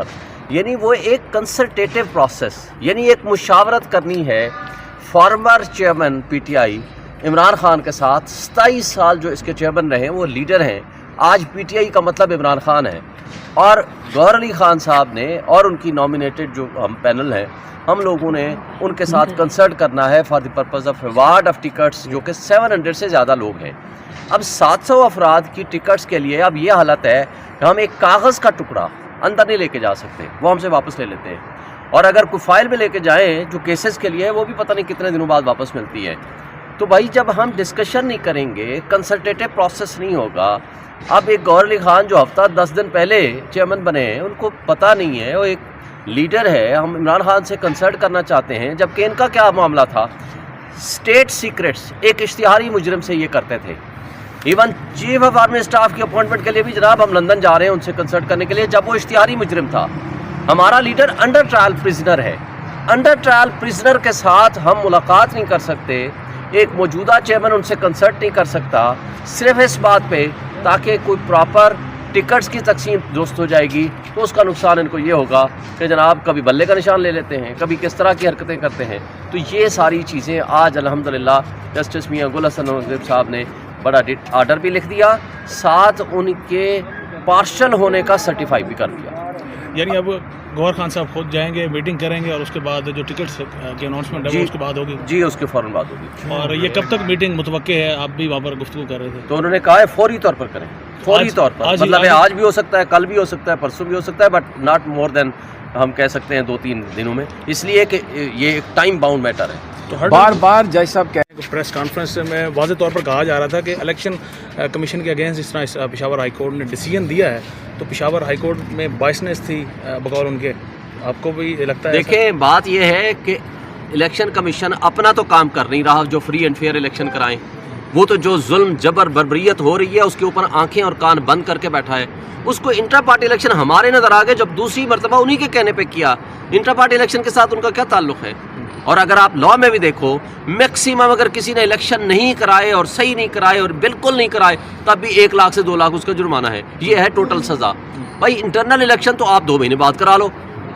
اوپر, یعنی وہ ایک کنسلٹیٹو پروسیس, یعنی ایک مشاورت کرنی ہے former chairman P T I Imran Khan کے ساتھ. 27 سال جو اس کے چیئرمین رہے ہیں, وہ لیڈر ہیں. آج پی ٹی آئی کا مطلب عمران خان ہے, اور گوہر علی خان صاحب نے اور ان کی نامینیٹڈ جو ہم پینل ہیں, ہم لوگوں نے ان کے ساتھ کنسلٹ کرنا ہے for the purpose of reward of tickets, جو کہ 700 سے زیادہ لوگ ہیں. اب 700 افراد کی ٹکٹس کے لیے اب یہ حالت ہے کہ ہم ایک کاغذ کا ٹکڑا اندر نہیں لے کے جا سکتے, وہ ہم سے واپس لے لیتے ہیں. اور اگر کوئی فائل بھی لے کے جائیں جو کیسز کے لیے, وہ بھی پتہ نہیں کتنے دنوں بعد واپس ملتی ہے. تو بھائی جب ہم ڈسکشن نہیں کریں گے, کنسلٹیٹو پروسیس نہیں ہوگا. اب ایک گوہر علی خان جو ہفتہ 10 دن پہلے چیئرمین بنے ہیں, ان کو پتہ نہیں ہے, وہ ایک لیڈر ہے. ہم عمران خان سے کنسلٹ کرنا چاہتے ہیں, جبکہ ان کا کیا معاملہ تھا, اسٹیٹ سیکرٹس ایک اشتہاری مجرم سے یہ کرتے تھے. Even chief of army staff کی اپوائنٹمنٹ کے لیے بھی جناب ہم لندن جا رہے ہیں ان سے کنسلٹ کرنے کے لیے, جب وہ اشتہاری مجرم تھا. ہمارا لیڈر انڈر ٹرائل پریزنر ہے. انڈر ٹرائل پریزنر کے ساتھ ہم ملاقات نہیں کر سکتے, ایک موجودہ چیئرمین ان سے کنسلٹ نہیں کر سکتا, صرف اس بات پہ تاکہ کوئی پراپر ٹکٹس کی تقسیم درست ہو جائے گی. تو اس کا نقصان ان کو یہ ہوگا کہ جناب کبھی بلے کا نشان لے لیتے ہیں, کبھی کس طرح کی حرکتیں کرتے ہیں. تو یہ ساری چیزیں آج الحمدللہ جسٹس میاں گل حسن نقوی صاحب نے بڑا آرڈر بھی لکھ دیا, ساتھ ان کے پارشل ہونے کا سرٹیفائی بھی کر دیا. یعنی اب گوہر خان صاحب خود جائیں گے, میٹنگ کریں گے, اور اس کے بعد جو ٹکٹس کی اناؤنسمنٹ ہے وہ اس کے بعد ہوگی. جی, اس کے فوراً بعد ہوگی. اور یہ کب تک میٹنگ متوقع ہے؟ آپ بھی وہاں پر گفتگو کر رہے تھے. تو انہوں نے کہا ہے فوری طور پر کریں, فوری طور پر. مطلب آج بھی ہو سکتا ہے, کل بھی ہو سکتا ہے, پرسوں بھی ہو سکتا ہے, بٹ ناٹ مور دین ہم کہہ سکتے ہیں 2-3 دنوں میں, اس لیے کہ یہ ایک ٹائم باؤنڈ میٹر ہے. تو بار بار جج صاحب کہہ پریس کانفرنس میں واضح طور پر کہا جا رہا تھا کہ الیکشن کمیشن کے اگینسٹ جس طرح پشاور ہائی کورٹ نے ڈیسیژن دیا ہے, تو پشاور ہائی کورٹ میں بائسنس تھی بقول ان کے. آپ کو بھی لگتا ہے؟ دیکھیں, بات یہ ہے کہ الیکشن کمیشن اپنا تو کام کر نہیں رہا جو فری اینڈ فیئر الیکشن کرائیں. وہ تو جو ظلم جبر بربریت ہو رہی ہے اس کے اوپر آنکھیں اور کان بند کر کے بیٹھا ہے. اس کو انٹرا پارٹی الیکشن ہمارے نظر آ گئے جب دوسری مرتبہ انہی کے کہنے پہ کیا. انٹرا پارٹی الیکشن کے ساتھ ان کا کیا تعلق ہے؟ اور اگر آپ لاء میں بھی دیکھو, میکسیمم اگر کسی نے الیکشن نہیں کرائے اور صحیح نہیں کرائے اور بالکل نہیں کرائے, تب بھی 1 لاکھ سے 2 لاکھ اس کا جرمانہ ہے. یہ ہے ٹوٹل سزا. بھائی انٹرنل الیکشن تو آپ 2 مہینے بعد کرا لو,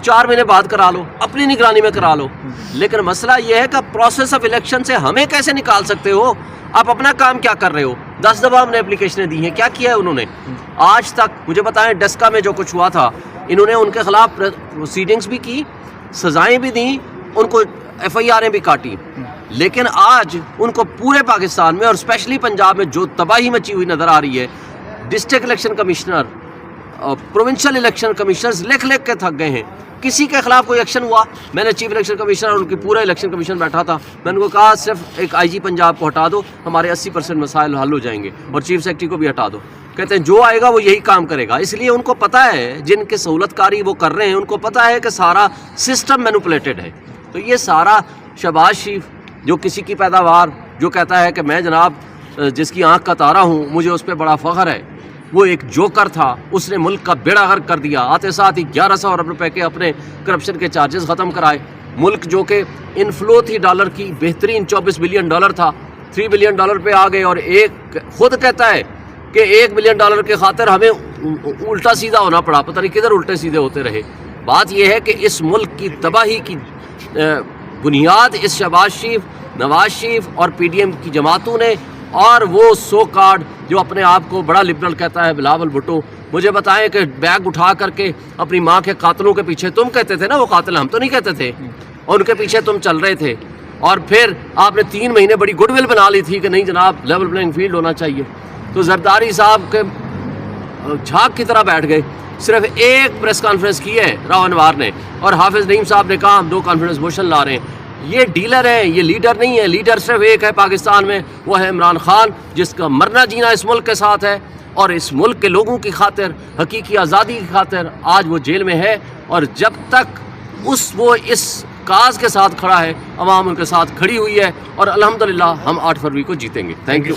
4 مہینے بعد کرا لو, اپنی نگرانی میں کرا لو, لیکن مسئلہ یہ ہے کہ پروسیس آف الیکشن سے ہمیں کیسے نکال سکتے ہو؟ آپ اپنا کام کیا کر رہے ہو؟ 10 دفعہ ہم نے اپلیکیشنیں دی ہیں, کیا کیا ہے انہوں نے آج تک؟ مجھے بتائیں ڈسکا میں جو کچھ ہوا تھا, انہوں نے ان کے خلاف پروسیڈنگز بھی کی, سزائیں بھی دیں, ان کو ایف آئی آریں بھی کاٹی, لیکن آج ان کو پورے پاکستان میں اور اسپیشلی پنجاب میں جو تباہی مچی ہوئی نظر آ رہی ہے, district election commissioner, provincial election commissioners لکھ کے تھک گئے ہیں. کسی کے خلاف کوئی ایکشن ہوا؟ میں نے چیف الیکشن کمشنر اور ان کی پورا الیکشن کمیشن بیٹھا تھا, میں نے ان کو کہا صرف ایک آئی جی پنجاب کو ہٹا دو, ہمارے 80% مسائل حل ہو جائیں گے, اور چیف سیکرٹری کو بھی ہٹا دو. کہتے ہیں جو آئے گا وہ یہی کام کرے گا. اس لیے ان کو پتہ ہے, جن کے سہولت کاری وہ کر رہے ہیں, ان کو پتہ ہے کہ سارا سسٹم مینوپولیٹڈ ہے. تو یہ سارا شہباز شریف جو کسی کی پیداوار, جو کہتا ہے کہ میں جناب جس کی آنکھ کا تارا ہوں, مجھے اس پہ بڑا فخر ہے, وہ ایک جوکر تھا, اس نے ملک کا بیڑا غرق کر دیا. آتے ساتھ ہی 1100 ارب روپے کے اپنے کرپشن کے چارجز ختم کرائے. ملک جو کہ انفلو تھی ڈالر کی بہترین $24 بلین تھا, $3 بلین پہ آ گئے. اور ایک خود کہتا ہے کہ $1 بلین کی خاطر ہمیں الٹا سیدھا ہونا پڑا, پتہ نہیں کدھر الٹے سیدھے ہوتے رہے. بات یہ ہے کہ اس ملک کی تباہی کی بنیاد اس شہباز شریف, نواز شریف اور پی ڈی ایم کی جماعتوں نے, اور وہ سو کارڈ جو اپنے آپ کو بڑا لبرل کہتا ہے بلاول بھٹو. مجھے بتائیں کہ بیگ اٹھا کر کے اپنی ماں کے قاتلوں کے پیچھے, تم کہتے تھے نا وہ قاتل, ہم تو نہیں کہتے تھے, اور ان کے پیچھے تم چل رہے تھے. اور پھر آپ نے 3 مہینے بڑی گڈ ول بنا لی تھی کہ نہیں جناب لیول پلینگ فیلڈ ہونا چاہیے. تو زرداری صاحب کے جھاگ کی طرح بیٹھ گئے. صرف ایک پریس کانفرنس کی ہے راو انوار نے, اور حافظ نعیم صاحب نے کہا ہم 2 کانفرنس موشن لا رہے ہیں. یہ ڈیلر ہیں, یہ لیڈر نہیں ہے. لیڈر صرف ایک ہے پاکستان میں, وہ ہے عمران خان, جس کا مرنا جینا اس ملک کے ساتھ ہے, اور اس ملک کے لوگوں کی خاطر, حقیقی آزادی کی خاطر آج وہ جیل میں ہے. اور جب تک وہ اس کاز کے ساتھ کھڑا ہے, عوام ان کے ساتھ کھڑی ہوئی ہے, اور الحمدللہ ہم 8 فروری کو جیتیں گے. Thank you.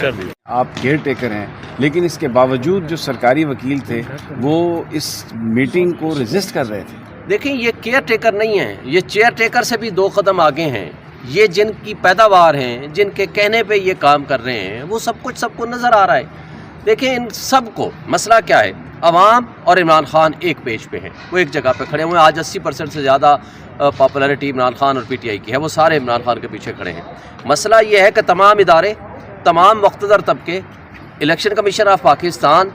آپ کیئر ٹیکر ہیں, لیکن اس کے باوجود جو سرکاری وکیل تھے وہ اس میٹنگ کو ریزسٹ کر رہے تھے. دیکھیں, یہ کیئر ٹیکر نہیں ہیں, یہ چیئر ٹیکر سے بھی 2 قدم آگے ہیں. یہ جن کی پیداوار ہیں, جن کے کہنے پہ یہ کام کر رہے ہیں, وہ سب کچھ سب کو نظر آ رہا ہے. دیکھیں ان سب کو مسئلہ کیا ہے، عوام اور عمران خان ایک پیج پہ ہیں، وہ ایک جگہ پہ کھڑے ہوئے ہیں. آج 80% سے زیادہ پاپولرٹی عمران خان اور پی ٹی آئی کی ہے، وہ سارے عمران خان کے پیچھے کھڑے ہیں. مسئلہ یہ ہے کہ تمام ادارے، تمام مقتدر طبقے، الیکشن کمیشن آف پاکستان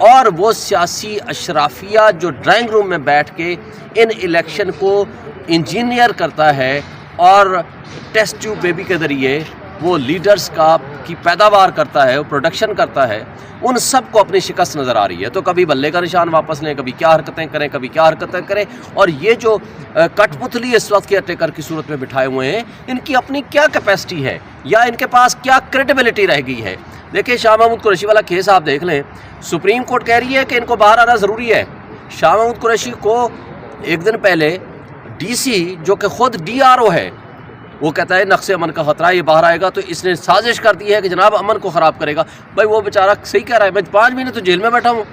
اور وہ سیاسی اشرافیہ جو ڈرائنگ روم میں بیٹھ کے ان الیکشن کو انجینئر کرتا ہے اور ٹیسٹ ٹیوب بیبی کے ذریعے وہ لیڈرز کی پیداوار کرتا ہے، وہ پروڈکشن کرتا ہے، ان سب کو اپنی شکست نظر آ رہی ہے. تو کبھی بلے کا نشان واپس لیں، کبھی کیا حرکتیں کریں، کبھی کیا حرکتیں کریں. اور یہ جو کٹ پتلی اس وقت کیئر ٹیکر کی صورت میں بٹھائے ہوئے ہیں، ان کی اپنی کیا کیپیسٹی ہے یا ان کے پاس کیا کریڈیبلٹی رہ گئی ہے. دیکھیں شاہ محمود قریشی والا کیس آپ دیکھ لیں، سپریم کورٹ کہہ رہی ہے کہ ان کو باہر آنا ضروری ہے. شاہ محمود قریشی کو ایک دن پہلے ڈی سی جو کہ خود ڈی آر او ہے، وہ کہتا ہے نقص امن کا خطرہ ہے، یہ باہر آئے گا تو اس نے سازش کر دی ہے کہ جناب امن کو خراب کرے گا. بھائی وہ بیچارہ صحیح کہہ رہا ہے، میں 5 مہینے تو جیل میں بیٹھا ہوں،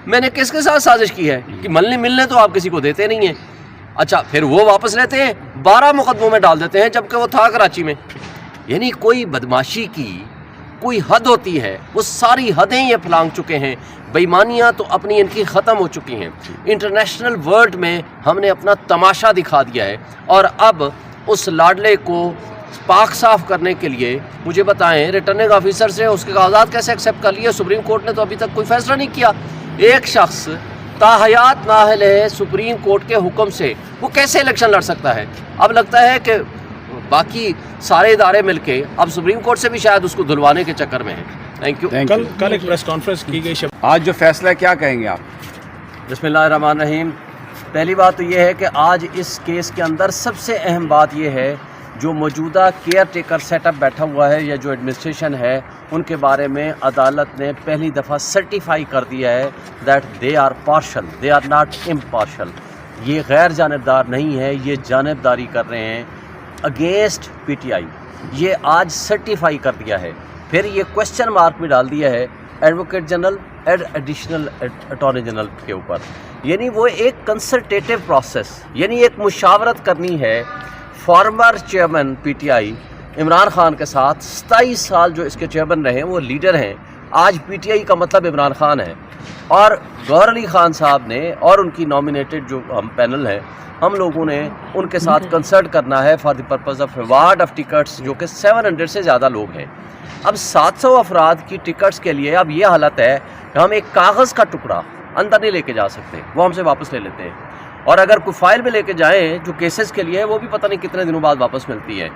میں نے کس کے ساتھ سازش کی ہے کہ ملنے تو آپ کسی کو دیتے نہیں ہیں. اچھا پھر وہ واپس لیتے ہیں، 12 مقدموں میں ڈال دیتے ہیں جبکہ وہ تھا کراچی میں. یعنی کوئی بدماشی کی کوئی حد ہوتی ہے، وہ ساری حدیں یہ پھلانگ چکے ہیں. بےایمانیاں تو اپنی ان کی ختم ہو چکی ہیں. انٹرنیشنل ورلڈ میں ہم نے اپنا تماشا دکھا دیا ہے، اور اب اس لاڈلے کو پاک صاف کرنے کے لیے مجھے بتائیں ریٹرننگ آفیسر سے اس کے کاغذات کیسے ایکسیپٹ کر لیے؟ سپریم کورٹ نے تو ابھی تک کوئی فیصلہ نہیں کیا. ایک شخص تاحیات نااہل ہے سپریم کورٹ کے حکم سے، وہ کیسے الیکشن لڑ سکتا ہے؟ اب لگتا ہے کہ باقی سارے ادارے مل کے اب سپریم کورٹ سے بھی شاید اس کو دھلوانے کے چکر میں ہیں. Thank you. کل ایک پریس کانفرنس کی گئی. آج جو فیصلہ ہے کیا کہیں گے آپ؟ بسم اللہ الرحمن الرحیم. پہلی بات تو یہ ہے کہ آج اس کیس کے اندر سب سے اہم بات یہ ہے جو موجودہ کیئر ٹیکر سیٹ اپ بیٹھا ہوا ہے یا جو ایڈمنسٹریشن ہے، ان کے بارے میں عدالت نے پہلی دفعہ سرٹیفائی کر دیا ہے that they are partial, they are not impartial. یہ غیر جانبدار نہیں ہے، یہ جانبداری کر رہے ہیں اگینسٹ پی ٹی آئی. یہ آج سرٹیفائی کر دیا ہے. پھر یہ کوشچن مارک بھی ڈال دیا ہے advocate general additional attorney general کے اوپر. یعنی وہ ایک کنسلٹیٹیو پروسیس، یعنی ایک مشاورت کرنی ہے former chairman P T I Imran Khan کے ساتھ. 27 سال جو اس کے چیئرمین رہے ہیں، وہ لیڈر ہیں. آج پی ٹی آئی کا مطلب عمران خان ہے، اور گوہر علی خان صاحب نے اور ان کی نامینیٹڈ جو ہم پینل ہیں، ہم لوگوں نے ان کے ساتھ کنسلٹ کرنا ہے for the purpose of award of tickets, جو کہ 700 سے زیادہ لوگ ہیں. اب 700 افراد کی ٹکٹس کے لیے اب یہ حالت ہے کہ ہم ایک کاغذ کا ٹکڑا اندر نہیں لے کے جا سکتے، وہ ہم سے واپس لے لیتے ہیں. اور اگر کوئی فائل بھی لے کے جائیں جو کیسز کے لیے، وہ بھی پتہ نہیں کتنے دنوں بعد واپس ملتی ہے.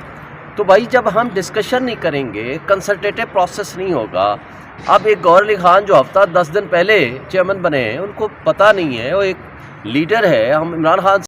تو بھائی جب ہم ڈسکشن نہیں کریں گے، کنسلٹیٹیو پروسیس نہیں ہوگا. اب ایک گوہر علی خان جو ہفتہ 10 دن پہلے چیئرمین بنے ہیں، ان کو پتہ نہیں ہے، وہ ایک لیڈر ہے. ہم عمران خان